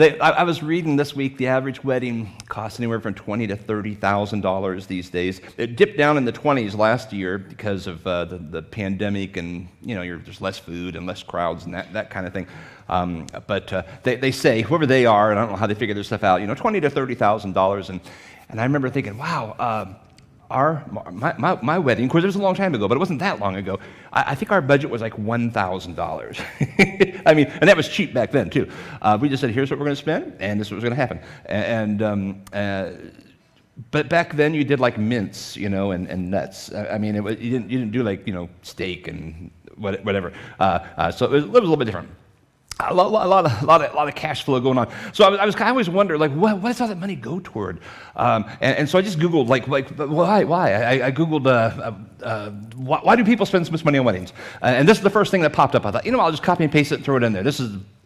I was reading this week, the average wedding costs anywhere from $20,000 to $30,000 these days. It dipped down in the 20s last year because of the pandemic, and there's less food and less crowds and that kind of thing. But they say, whoever they are, and I don't know how they figure their stuff out, $20,000 to $30,000, and I remember thinking, wow. My wedding, of course, it was a long time ago, but it wasn't that long ago. I think our budget was like $1,000. I mean, and that was cheap back then, too. We just said, here's what we're going to spend, and this is what's going to happen. But back then, you did like mince, and nuts. I mean, you didn't do like, steak and whatever. So it was a little bit different. A lot of cash flow going on. So I always wonder, like, what does all that money go toward? And so I just Googled, like why? I Googled, why do people spend so much money on weddings? And this is the first thing that popped up. I thought, I'll just copy and paste it and throw it in there.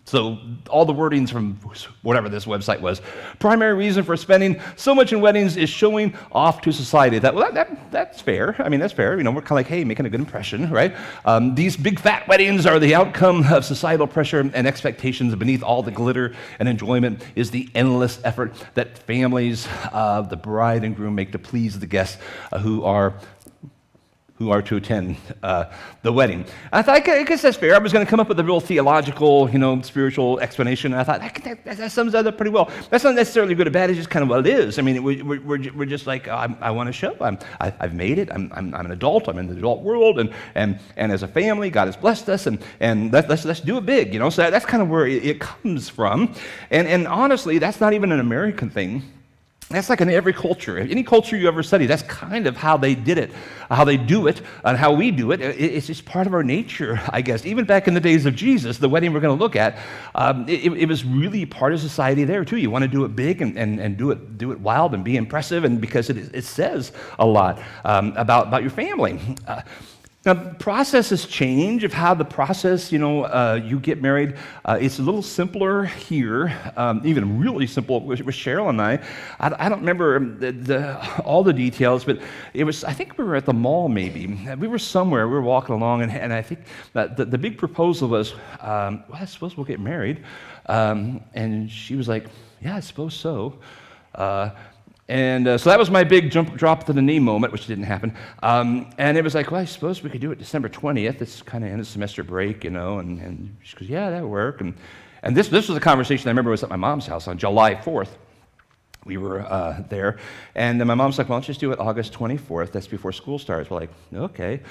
So all the wordings from whatever this website was. Primary reason for spending so much in weddings is showing off to society. That's fair. I mean, that's fair. We're kind of like, hey, making a good impression, right? These big fat weddings are the outcome of societal pressure and expectations. Beneath all the glitter and enjoyment is the endless effort that families of the bride and groom make to please the guests who are to attend the wedding. I thought, I guess that's fair. I was going to come up with a real theological, spiritual explanation. And I thought, that sums that up pretty well. That's not necessarily good or bad. It's just kind of what it is. I mean, we're just like, I want to show. I've made it. I'm an adult. I'm in the adult world. And as a family, God has blessed us. And let's do it big, So that's kind of where it comes from. And honestly, that's not even an American thing. That's like in every culture. Any culture you ever study, that's kind of how they did it, how they do it, and how we do it. It's just part of our nature, I guess. Even back in the days of Jesus, the wedding we're going to look at, it was really part of society there too. You want to do it big and do it wild and be impressive, and because it says a lot about your family. Now, processes change of how the process, you get married. It's a little simpler here, even really simple with Cheryl and I. I don't remember all the details, but it was, I think we were at the mall maybe. We were somewhere, we were walking along, and I think that the big proposal was, I suppose we'll get married. And she was like, yeah, I suppose so. So that was my big drop to the knee moment, which didn't happen. And it was like, well, I suppose we could do it December 20th. It's kind of end of semester break, And she goes, yeah, that'll work. And this was a conversation I remember was at my mom's house on July 4th. We were there, and then my mom's like, well, let's just do it August 24th. That's before school starts. We're like, okay.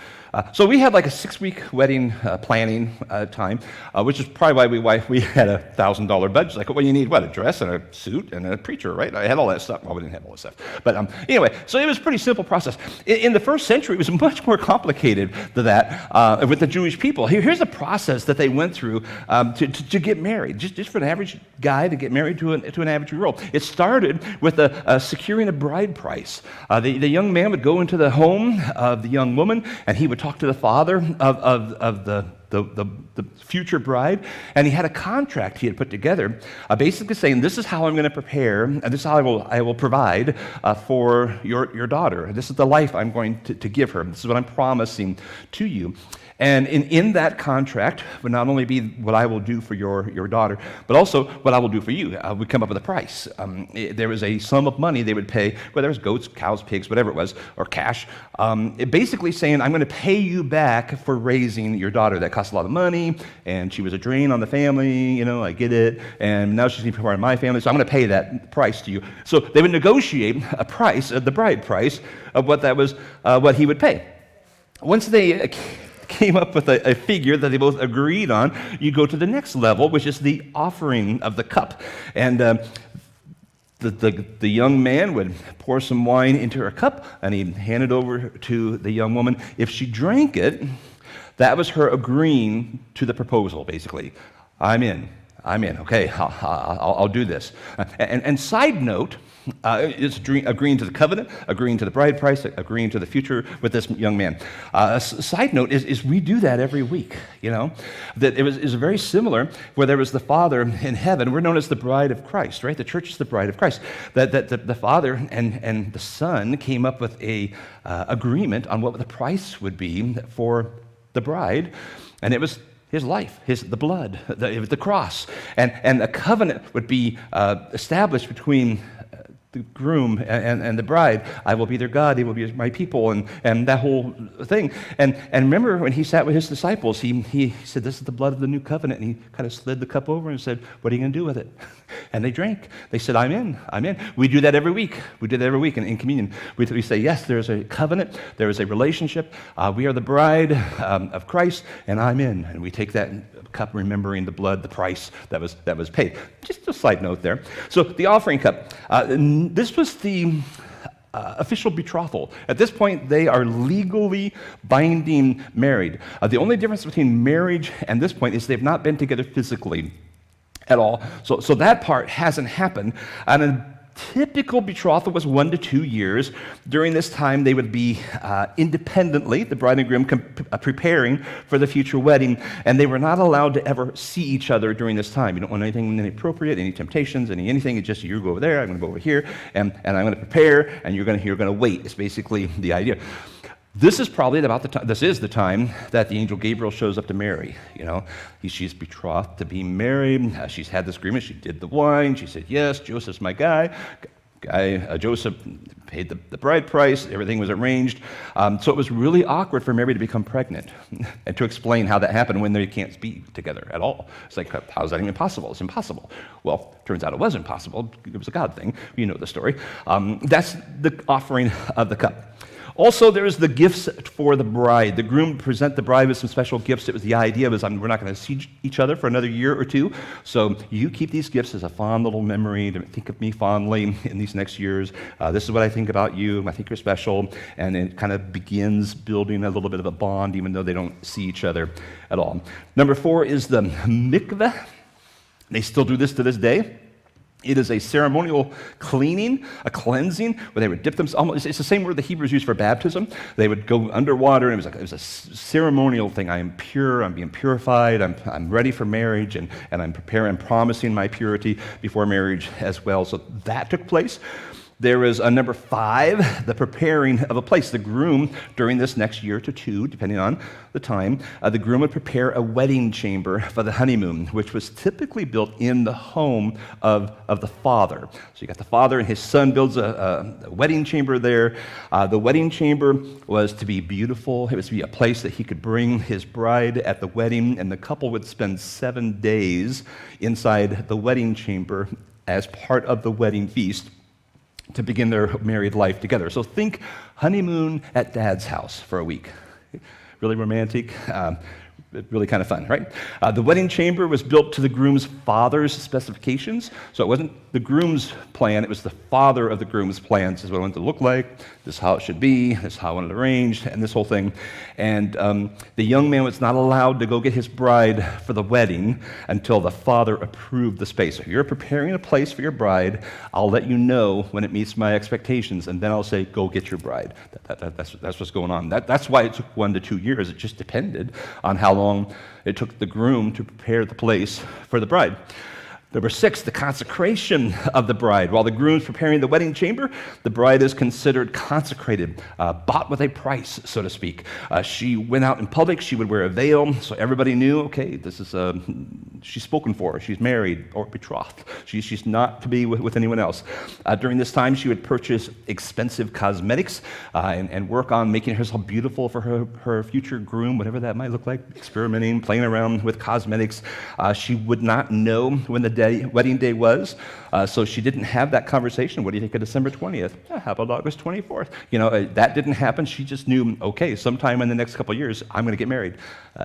So we had like a 6-week wedding planning time, which is probably why we had $1,000 budget. Like, what do you need? What, a dress and a suit and a preacher, right? I had all that stuff. Well, we didn't have all that stuff. But anyway, so it was a pretty simple process. In the first century, it was much more complicated than that with the Jewish people. Here's a process that they went through to get married, just for an average guy to get married to an average girl. It started with securing a bride price. The young man would go into the home of the young woman, and he would talk to the father of the future bride, and he had a contract he had put together, basically saying, this is how I'm going to prepare, and this is how I will provide for your daughter. This is the life I'm going to give her. This is what I'm promising to you. And in that contract would not only be what I will do for your daughter, but also what I will do for you. We come up with a price. There was a sum of money they would pay, whether it was goats, cows, pigs, whatever it was, or cash. Basically saying, I'm going to pay you back for raising your daughter. That cost a lot of money, and she was a drain on the family. I get it. And now she's going to be part of my family, so I'm going to pay that price to you. So they would negotiate a price, the bride price, of what that was, what he would pay. Once they came up with a figure that they both agreed on, you go to the next level, which is the offering of the cup. And the young man would pour some wine into her cup, and he'd hand it over to the young woman. If she drank it, that was her agreeing to the proposal, basically. I'm in. Okay, I'll do this. And side note, it's agreeing to the covenant, agreeing to the bride price, agreeing to the future with this young man. Side note is we do that every week, That it was very similar where there was the Father in heaven. We're known as the bride of Christ, right? The church is the bride of Christ. That the Father and the Son came up with a agreement on what the price would be for the bride, and it was his life, the blood, the cross. And a covenant would be established between the groom and the bride. I will be their God, they will be my people, and that whole thing. And remember when he sat with his disciples, he said, this is the blood of the new covenant, and he kind of slid the cup over and said, what are you going to do with it? And they drank. They said, I'm in. We do that every week. We do that every week in communion. We say, yes, there's a covenant, there is a relationship. We are the bride of Christ, and I'm in. And we take that cup remembering the blood, the price that was paid. Just a side note there. So the offering cup, this was the official betrothal. At this point, they are legally binding married. The only difference between marriage and this point is they've not been together physically at all. So that part hasn't happened. And a typical betrothal was 1 to 2 years. During this time, they would be independently, the bride and groom, preparing for the future wedding, and they were not allowed to ever see each other during this time. You don't want anything inappropriate, any temptations, anything. It's just you go over there, I'm going to go over here, and I'm going to prepare, and you're going to wait. It's basically the idea. This is probably about the time. This is the time that the angel Gabriel shows up to Mary. She's betrothed to be married. She's had this agreement. She did the wine. She said yes. Joseph's my guy. Joseph paid the bride price. Everything was arranged. So it was really awkward for Mary to become pregnant and to explain how that happened when they can't be together at all. It's like, how is that even possible? It's impossible. Well, turns out it was impossible. It was a God thing. You know the story. That's the offering of the cup. Also, there is the gifts for the bride. The groom would present the bride with some special gifts. It was the idea was, we're not going to see each other for another year or two, so you keep these gifts as a fond little memory to think of me fondly in these next years. This is what I think about you. I think you're special, and it kind of begins building a little bit of a bond, even though they don't see each other at all. Number 4 is the mikveh. They still do this to this day. It is a ceremonial cleaning, a cleansing, where they would dip themselves. It's the same word the Hebrews used for baptism. They would go underwater, and it was a ceremonial thing. I am pure, I'm being purified, I'm ready for marriage, and I'm preparing, promising my purity before marriage as well. So that took place. There is number 5, the preparing of a place. The groom, during this next year to 2, depending on the time, the groom would prepare a wedding chamber for the honeymoon, which was typically built in the home of the father. So you got the father and his son builds a wedding chamber there. The wedding chamber was to be beautiful. It was to be a place that he could bring his bride at the wedding, and the couple would spend 7 days inside the wedding chamber as part of the wedding feast to begin their married life together. So think honeymoon at dad's house for a week. Really romantic, really kind of fun, right? The wedding chamber was built to the groom's father's specifications. So it wasn't the groom's plan, it was the father of the groom's plan. This is what I want it to look like, this is how it should be, this is how I want it arranged, and this whole thing. And the young man was not allowed to go get his bride for the wedding until the father approved the space. So if you're preparing a place for your bride, I'll let you know when it meets my expectations, and then I'll say, go get your bride. That's what's going on. That's why it took 1 to 2 years. It just depended on how long it took the groom to prepare the place for the bride. Number 6, the consecration of the bride. While the groom's preparing the wedding chamber, the bride is considered consecrated, bought with a price, so to speak. She went out in public. She would wear a veil, so everybody knew, okay, this is she's spoken for. She's married or betrothed. She's not to be with anyone else. During this time, she would purchase expensive cosmetics and work on making herself beautiful for her future groom, whatever that might look like, experimenting, playing around with cosmetics. She would not know when the wedding day was, so she didn't have that conversation. What do you think of December 20th? How about August 24th? That didn't happen. She just knew, okay, sometime in the next couple of years, I'm going to get married.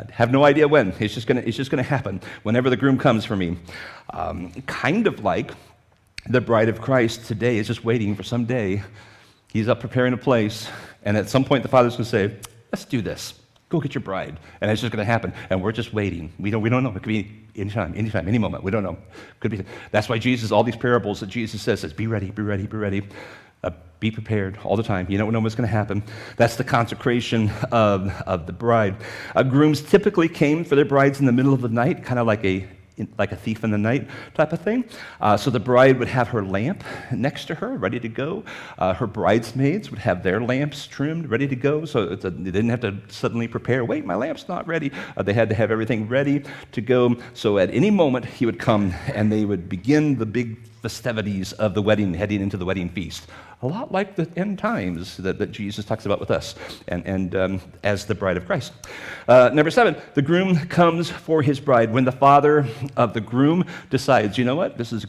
Have no idea when. It's just going to happen whenever the groom comes for me. Kind of like the bride of Christ today is just waiting for some day. He's up preparing a place, and at some point the Father's going to say, let's do this. Go get your bride. And it's just going to happen. And we're just waiting. We don't know. It could be anytime, any moment. We don't know. Could be. That's why Jesus, all these parables that Jesus says, be ready, be ready, be ready. Be prepared all the time. You don't know what's going to happen. That's the consecration of the bride. Grooms typically came for their brides in the middle of the night, kind of like a like a thief in the night type of thing. So the bride would have her lamp next to her, ready to go. Her bridesmaids would have their lamps trimmed, ready to go. So they didn't have to suddenly prepare, wait, my lamp's not ready. They had to have everything ready to go. So at any moment, he would come and they would begin the big festivities of the wedding, heading into the wedding feast. A lot like the end times that Jesus talks about with us and as the bride of Christ. Number 7, the groom comes for his bride. When the father of the groom decides, you know what, this is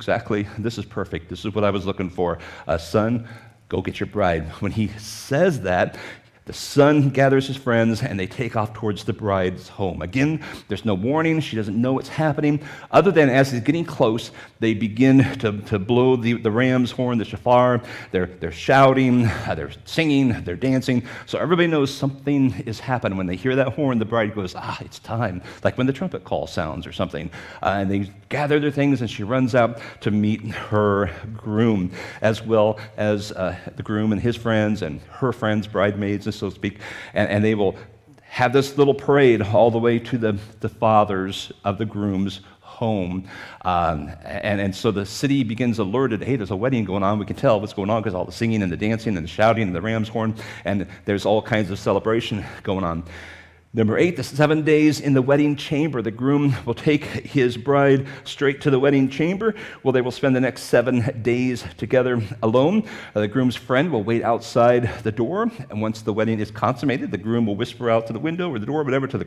perfect. This is what I was looking for. Son, go get your bride. When he says that, the son gathers his friends, and they take off towards the bride's home. Again, there's no warning. She doesn't know what's happening, other than as he's getting close, they begin to blow the ram's horn, the shofar. They're shouting, they're singing, they're dancing. So everybody knows something is happening. When they hear that horn, the bride goes, it's time, like when the trumpet call sounds or something. And they gather their things, and she runs out to meet her groom, as well as the groom and his friends and her friends, bridesmaids, and so to speak, and they will have this little parade all the way to the fathers of the groom's home. And so the city begins alerted, hey, there's a wedding going on. We can tell what's going on because all the singing and the dancing and the shouting and the ram's horn, and there's all kinds of celebration going on. Number 8, the 7 days in the wedding chamber. The groom will take his bride straight to the wedding chamber. Well, they will spend the next 7 days together alone. The groom's friend will wait outside the door, and once the wedding is consummated, the groom will whisper out to the window or the door, whatever, to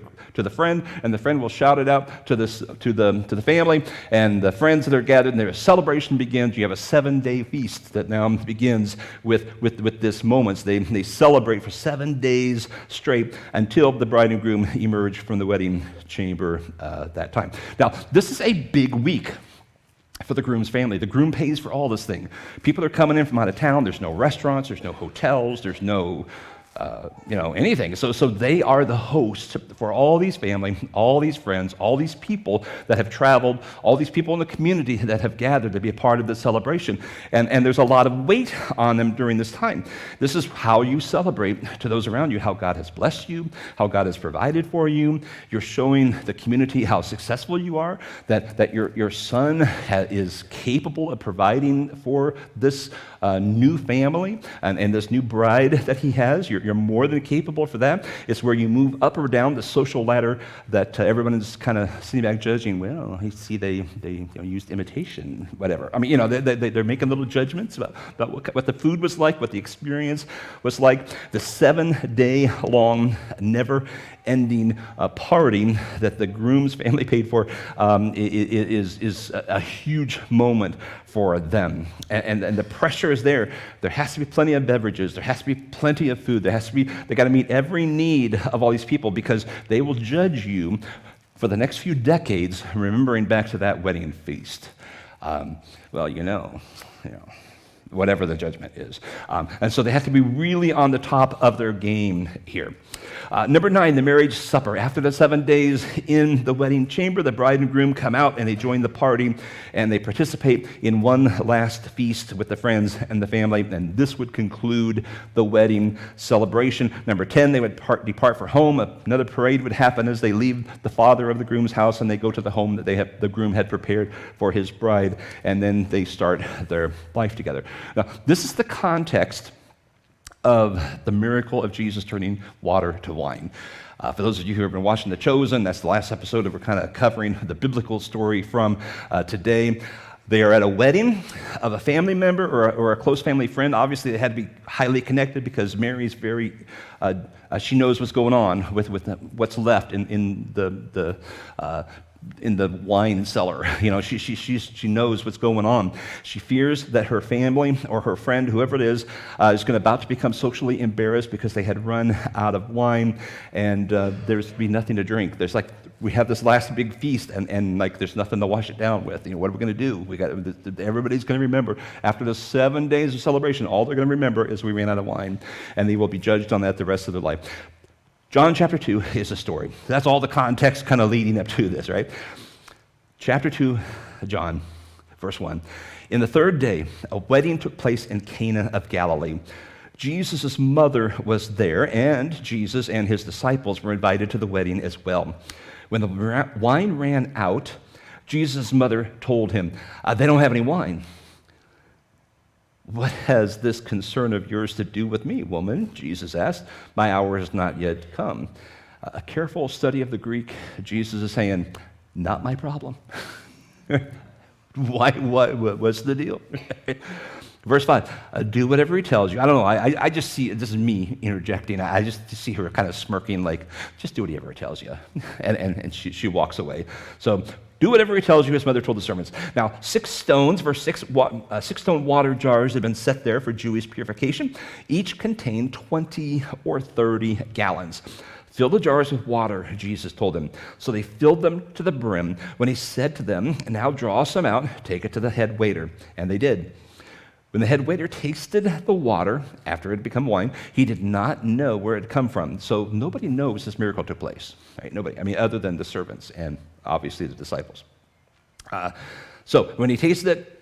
the friend, and the friend will shout it out to the family, and the friends that are gathered, and their celebration begins. You have a 7-day feast that now begins with this moment. They celebrate for 7 days straight until the bride and groom emerge from the wedding chamber that time. Now, this is a big week for the groom's family. The groom pays for all this thing. People are coming in from out of town. There's no restaurants. There's no hotels. There's no anything. So they are the hosts for all these family, all these friends, all these people that have traveled, all these people in the community that have gathered to be a part of the celebration. And there's a lot of weight on them during this time. This is how you celebrate to those around you, how God has blessed you, how God has provided for you. You're showing the community how successful you are, that your son is capable of providing for this new family and this new bride that he has. You're more than capable for that. It's where you move up or down the social ladder that everyone is kind of sitting back judging. Well, I see they used imitation, whatever. I mean, they're making little judgments about what the food was like, what the experience was like. The 7-day long, never-ending party that the groom's family paid for is a huge moment for them. And the pressure is there. There has to be plenty of beverages. There has to be plenty of food. They got to meet every need of all these people because they will judge you for the next few decades, remembering back to that wedding feast. Whatever the judgment is. And so they have to be really on the top of their game here. Number 9, the marriage supper. After the 7 days in the wedding chamber, the bride and groom come out and they join the party and they participate in one last feast with the friends and the family, and this would conclude the wedding celebration. Number 10, they would depart for home. Another parade would happen as they leave the father of the groom's house and they go to the home that the groom had prepared for his bride, and then they start their life together. Now, this is the context of the miracle of Jesus turning water to wine. For those of you who have been watching The Chosen, that's the last episode that we're kind of covering the biblical story from today. They are at a wedding of a family member or a close family friend. Obviously, they had to be highly connected because Mary's she knows what's going on with what's left in the wine cellar. She knows what's going on. She fears that her family or her friend, whoever it is about to become socially embarrassed because they had run out of wine and there's be nothing to drink. We have this last big feast and there's nothing to wash it down with. What are we going to do? Everybody's going to remember after the 7 days of celebration, all they're going to remember is we ran out of wine, and they will be judged on that the rest of their life. John chapter 2 is a story. That's all the context kind of leading up to this, right? Chapter 2, John, verse 1. In the 3rd day, a wedding took place in Cana of Galilee. Jesus' mother was there, and Jesus and his disciples were invited to the wedding as well. When the wine ran out, Jesus' mother told him, they don't have any wine. What has this concern of yours to do with me, woman? Jesus asked. My hour has not yet come. A careful study of the Greek, Jesus is saying, not my problem. What's the deal? Verse 5, do whatever he tells you. I don't know, I just see, this is me interjecting, I just see her kind of smirking like, just do whatever he tells you. And she walks away. So do whatever he tells you, his mother told the servants. Now, 6 stones, verse 6, 6 stone water jars had been set there for Jewish purification. Each contained 20 or 30 gallons. Fill the jars with water, Jesus told them. So they filled them to the brim. When he said to them, now draw some out, take it to the head waiter. And they did. When the head waiter tasted the water after it had become wine, he did not know where it had come from. So nobody knows this miracle took place. Right? Nobody, other than the servants and obviously the disciples. So when he tasted it,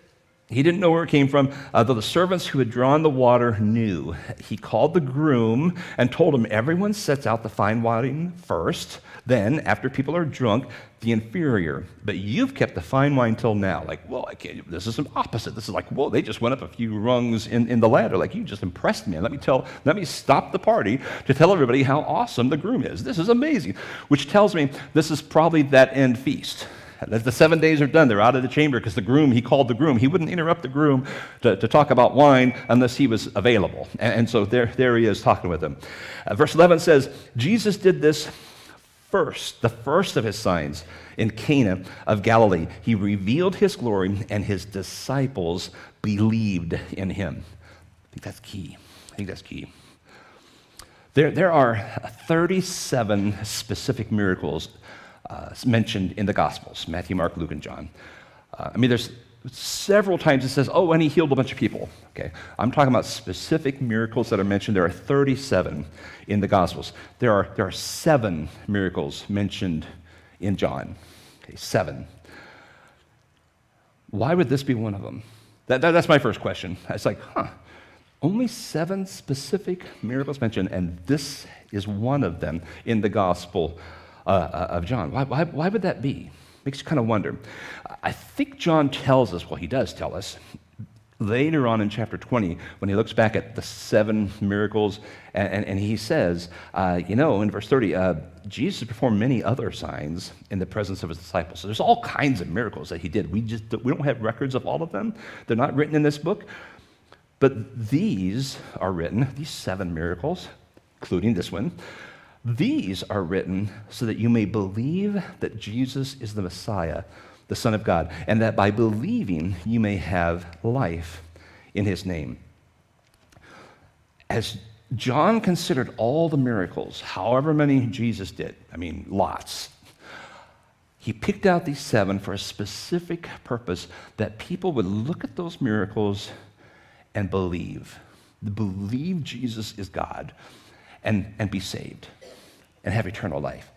he didn't know where it came from, though the servants who had drawn the water knew. He called the groom and told him, everyone sets out the fine wine first, then, after people are drunk, the inferior. But you've kept the fine wine till now. Like, well, I can't, this is the opposite. This is like, whoa, they just went up a few rungs in the ladder. Like, you just impressed me. Let me stop the party to tell everybody how awesome the groom is. This is amazing. Which tells me this is probably that end feast. As the 7 days are done, they're out of the chamber because the groom, he called the groom. He wouldn't interrupt the groom to talk about wine unless he was available. And so there he is talking with them. Verse 11 says, Jesus did this first, the first of his signs in Cana of Galilee. He revealed his glory, and his disciples believed in him. I think that's key. There are 37 specific miracles mentioned in the Gospels, Matthew, Mark, Luke, and John. There's several times it says, and he healed a bunch of people. Okay, I'm talking about specific miracles that are mentioned. There are 37 in the Gospels. There are 7 miracles mentioned in John. Okay, 7. Why would this be one of them? That's my first question. It's like, only 7 specific miracles mentioned, and this is one of them in the Gospel of John. Why would that be? Makes you kind of wonder. I think John tells us, he does tell us, later on in chapter 20, when he looks back at the 7 miracles, and he says, in verse 30, Jesus performed many other signs in the presence of his disciples. So there's all kinds of miracles that he did. We don't have records of all of them. They're not written in this book. But these are written, these 7 miracles, including this one, these are written so that you may believe that Jesus is the Messiah, the Son of God, and that by believing you may have life in his name. As John considered all the miracles, however many Jesus did, lots, he picked out these 7 for a specific purpose, that people would look at those miracles and believe Jesus is God, and be saved and have eternal life.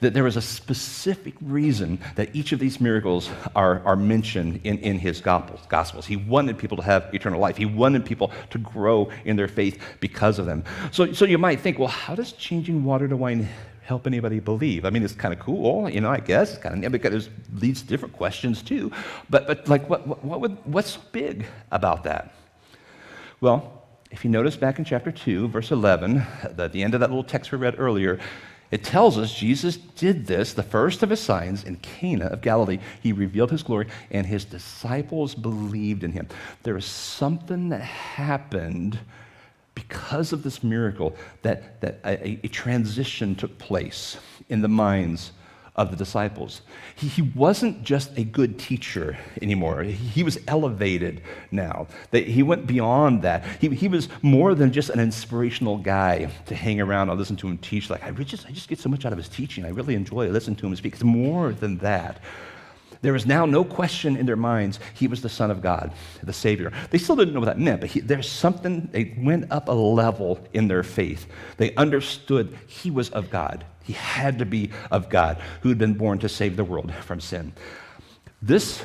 That there was a specific reason that each of these miracles are mentioned in his Gospels. He wanted people to have eternal life. He wanted people to grow in their faith because of them. So you might think, how does changing water to wine help anybody believe? It's kind of cool, I guess. It's kind of, because it leads to different questions too. But like, what's big about that? Well, if you notice back in chapter 2, verse 11, at the end of that little text we read earlier, it tells us Jesus did this, the first of his signs, in Cana of Galilee. He revealed his glory, and his disciples believed in him. There is something that happened because of this miracle, that a transition took place in the minds of the disciples. He wasn't just a good teacher anymore. He was elevated now. He went beyond that. He was more than just an inspirational guy to hang around and listen to him teach. Like, I just get so much out of his teaching. I really enjoy listening to him speak. It's more than that. There is now no question in their minds he was the Son of God, the Savior. They still didn't know what that meant, but there's something, they went up a level in their faith. They understood he was of God. He had to be of God, who had been born to save the world from sin. This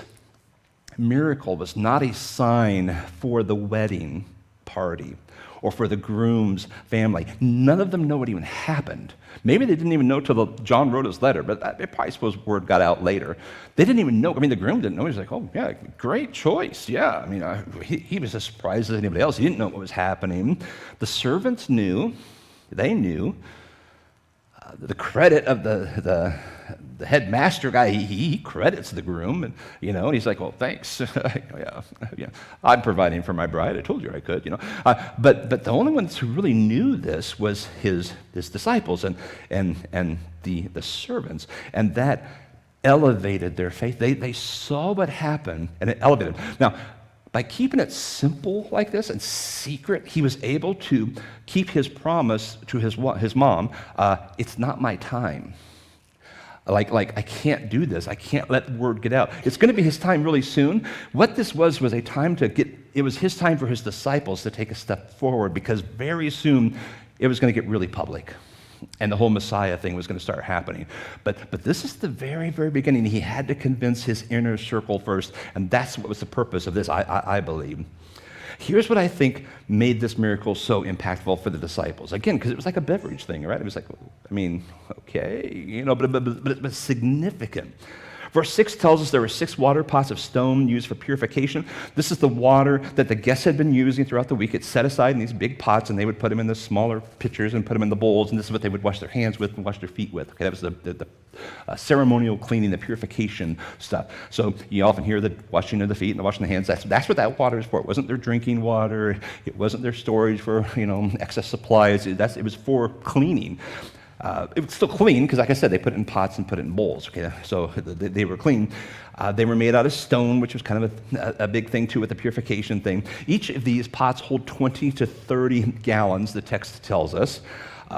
miracle was not a sign for the wedding party or for the groom's family. None of them know what even happened. Maybe they didn't even know till John wrote his letter, but I probably suppose word got out later. They didn't even know. I mean, the groom didn't know. He was like, oh, yeah, great choice. Yeah, I mean, he was as surprised as anybody else. He didn't know what was happening. The servants knew. They knew. The credit of the headmaster guy, he credits the groom, and and he's like, well, thanks. yeah, I'm providing for my bride. I told you I could, But the only ones who really knew this was his disciples and the servants, and that elevated their faith. They saw what happened, and it elevated them. Now, by keeping it simple like this and secret, he was able to keep his promise to his mom. It's not my time. Like I can't do this. I can't let the word get out. It's going to be his time really soon. What this was a time it was his time for his disciples to take a step forward, because very soon it was going to get really public. And the whole Messiah thing was going to start happening. But this is the very, very beginning. He had to convince his inner circle first, and that's what was the purpose of this, I believe. Here's what I think made this miracle so impactful for the disciples. Again, because it was like a beverage thing, right? It was like, I mean, okay, but it was significant. Verse 6 tells us there were 6 water pots of stone used for purification. This is the water that the guests had been using throughout the week. It's set aside in these big pots, and they would put them in the smaller pitchers and put them in the bowls, and this is what they would wash their hands with and wash their feet with. Okay, that was the ceremonial cleaning, the purification stuff. So you often hear the washing of the feet and the washing of the hands. That's what that water is for. It wasn't their drinking water. It wasn't their storage for excess supplies. It was for cleaning. It was still clean because, like I said, they put it in pots and put it in bowls. Okay, so they were clean. They were made out of stone, which was kind of a big thing too with the purification thing. Each of these pots hold 20 to 30 gallons, the text tells us,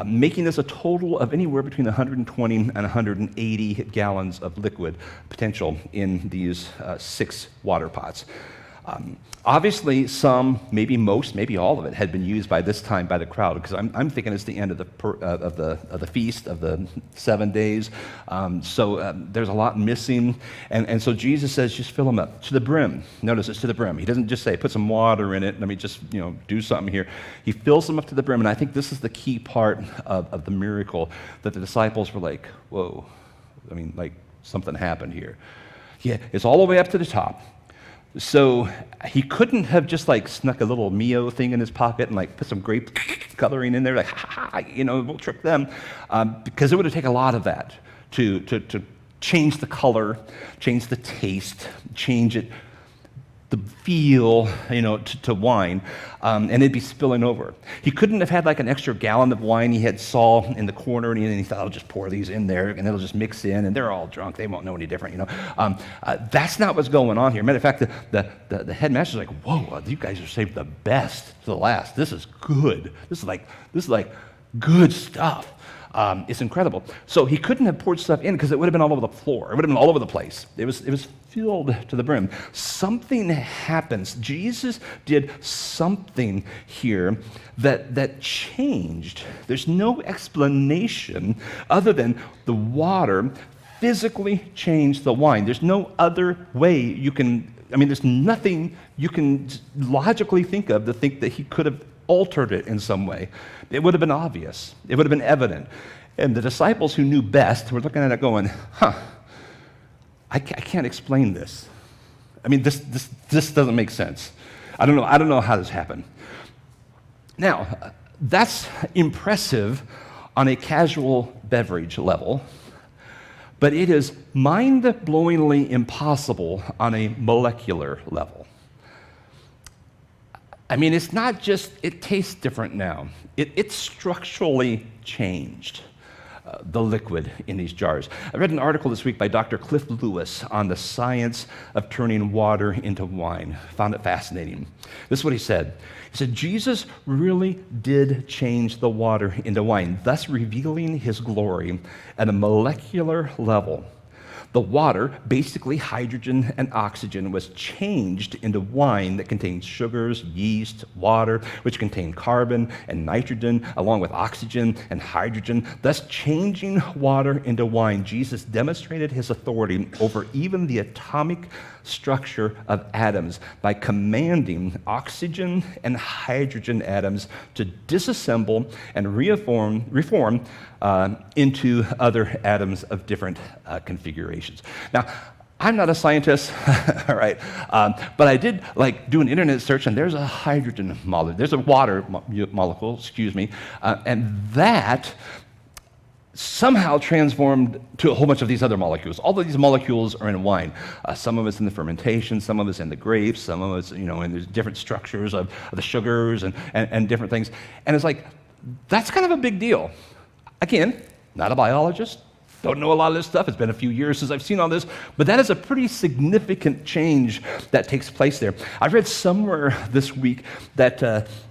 making this a total of anywhere between 120 and 180 gallons of liquid potential in these 6 water pots. Obviously, some, maybe most, maybe all of it had been used by this time by the crowd, because I'm thinking it's the end of the feast of the 7 days. So there's a lot missing, and so Jesus says, just fill them up to the brim. Notice it's to the brim. He doesn't just say put some water in it. Let me just do something here. He fills them up to the brim, and I think this is the key part of the miracle, that the disciples were like, whoa, I mean, like something happened here. Yeah, it's all the way up to the top. So he couldn't have just snuck a little Mio thing in his pocket and put some grape coloring in there, we'll trick them, because it would have taken a lot of that to change the color, change the taste, change it, the feel, to wine, and it'd be spilling over. He couldn't have had an extra gallon of wine he had saw in the corner, and he thought, I'll just pour these in there, and it'll just mix in, and they're all drunk. They won't know any different, That's not what's going on here. Matter of fact, the headmaster's like, whoa, you guys are saved the best to the last. This is good. This is like good stuff. It's incredible. So he couldn't have poured stuff in because it would have been all over the floor. It would have been all over the place. It was filled to the brim. Something happens. Jesus did something here that changed. There's no explanation other than the water physically changed the wine. There's no other way you can, there's nothing you can logically think of to think that he could have altered it in some way. It would have been obvious. It would have been evident. And the disciples who knew best were looking at it going, I can't explain this. This doesn't make sense. I don't know how this happened. Now, that's impressive on a casual beverage level, but it is mind-blowingly impossible on a molecular level. It's not just, it tastes different now. It's structurally changed, the liquid in these jars. I read an article this week by Dr. Cliff Lewis on the science of turning water into wine. Found it fascinating. This is what he said. He said, Jesus really did change the water into wine, thus revealing his glory at a molecular level. The water, basically hydrogen and oxygen, was changed into wine that contained sugars, yeast, water, which contained carbon and nitrogen, along with oxygen and hydrogen, thus changing water into wine. Jesus demonstrated his authority over even the atomic structure of atoms by commanding oxygen and hydrogen atoms to disassemble and reform into other atoms of different configurations. Now, I'm not a scientist, all right, but I did do an internet search, and there's a hydrogen molecule, there's a water molecule, and that somehow transformed to a whole bunch of these other molecules. All of these molecules are in wine. Some of it's in the fermentation, some of it's in the grapes, some of it's, in there's different structures of the sugars and different things. And it's that's kind of a big deal. Again, not a biologist, don't know a lot of this stuff. It's been a few years since I've seen all this, but that is a pretty significant change that takes place there. I read somewhere this week that,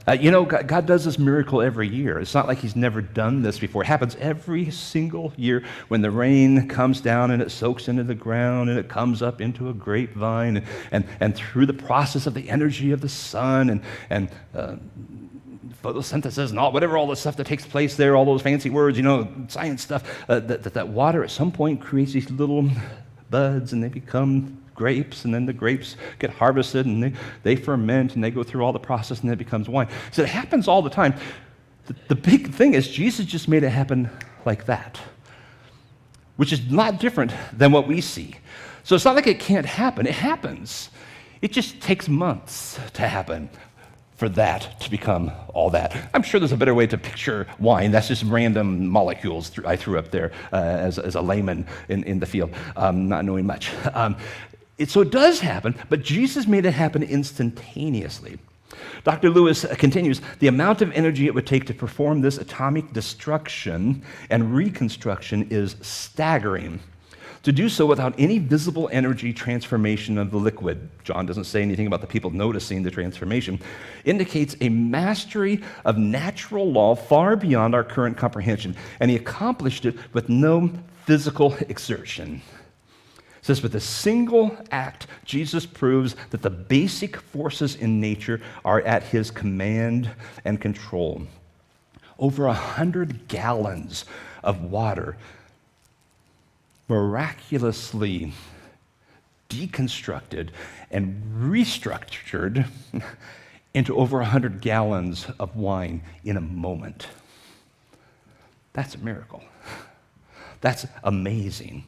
God does this miracle every year. It's not like he's never done this before. It happens every single year when the rain comes down and it soaks into the ground and it comes up into a grapevine and through the process of the energy of the sun and photosynthesis and whatever all the stuff that takes place there, all those fancy words, science stuff, that water at some point creates these little buds and they become grapes, and then the grapes get harvested and they ferment and they go through all the process and it becomes wine. So it happens all the time. The big thing is Jesus just made it happen like that, which is a lot different than what we see. So it's not like it can't happen. It happens. It just takes months to happen for that to become all that. I'm sure there's a better way to picture wine. That's just random molecules I threw up there as a layman in the field, not knowing much. So it does happen, but Jesus made it happen instantaneously. Dr. Lewis continues, the amount of energy it would take to perform this atomic destruction and reconstruction is staggering. To do so without any visible energy transformation of the liquid, John doesn't say anything about the people noticing the transformation, indicates a mastery of natural law far beyond our current comprehension, and he accomplished it with no physical exertion. It says, with a single act, Jesus proves that the basic forces in nature are at his command and control. Over 100 gallons of water miraculously deconstructed and restructured into over 100 gallons of wine in a moment. That's a miracle. That's amazing.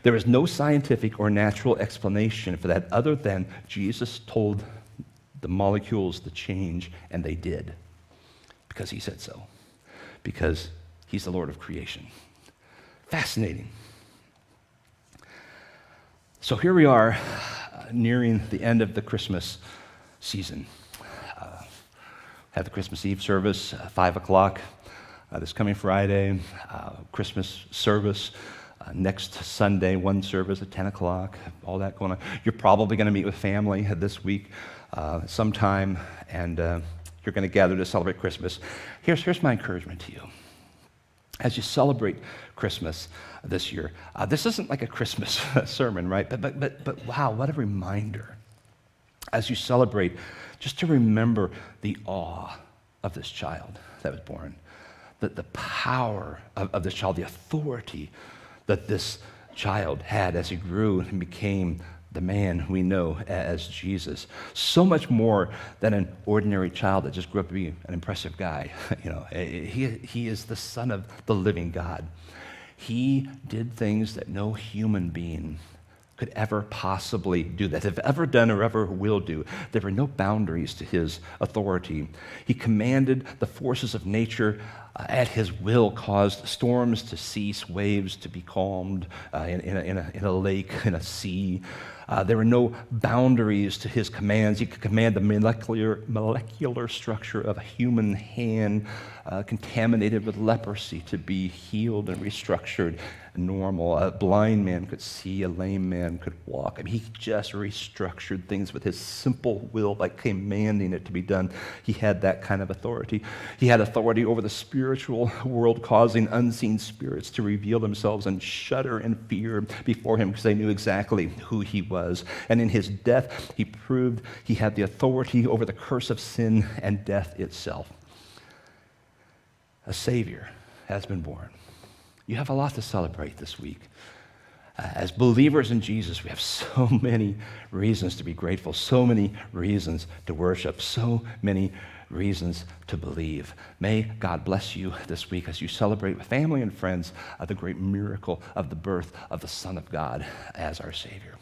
There is no scientific or natural explanation for that other than Jesus told the molecules to change, and they did, because he said so, because he's the Lord of creation. Fascinating. So here we are, nearing the end of the Christmas season. Have the Christmas Eve service, 5 o'clock this coming Friday, Christmas service next Sunday, one service at 10 o'clock, all that going on. You're probably going to meet with family this week sometime, and you're going to gather to celebrate Christmas. Here's my encouragement to you. As you celebrate Christmas this year, this isn't like a Christmas sermon, right? But wow, what a reminder as you celebrate, just to remember the awe of this child that was born, the power of this child, the authority that this child had as he grew and became the man we know as Jesus. So much more than an ordinary child that just grew up to be an impressive guy. He is the Son of the living God. He did things that no human being could ever possibly do, that have ever done or ever will do. There were no boundaries to his authority. He commanded the forces of nature at his will, caused storms to cease, waves to be calmed in a lake, in a sea. There were no boundaries to his commands. He could command the molecular structure of a human hand contaminated with leprosy to be healed and restructured normal. A blind man could see, a lame man could walk. I mean, he just restructured things with his simple will by commanding it to be done. He had that kind of authority. He had authority over the spirit spiritual world, causing unseen spirits to reveal themselves and shudder in fear before him because they knew exactly who he was. And in his death, he proved he had the authority over the curse of sin and death itself. A Savior has been born. You have a lot to celebrate this week. As believers in Jesus, we have so many reasons to be grateful, so many reasons to worship, so many reasons to believe. May God bless you this week as you celebrate with family and friends the great miracle of the birth of the Son of God as our Savior.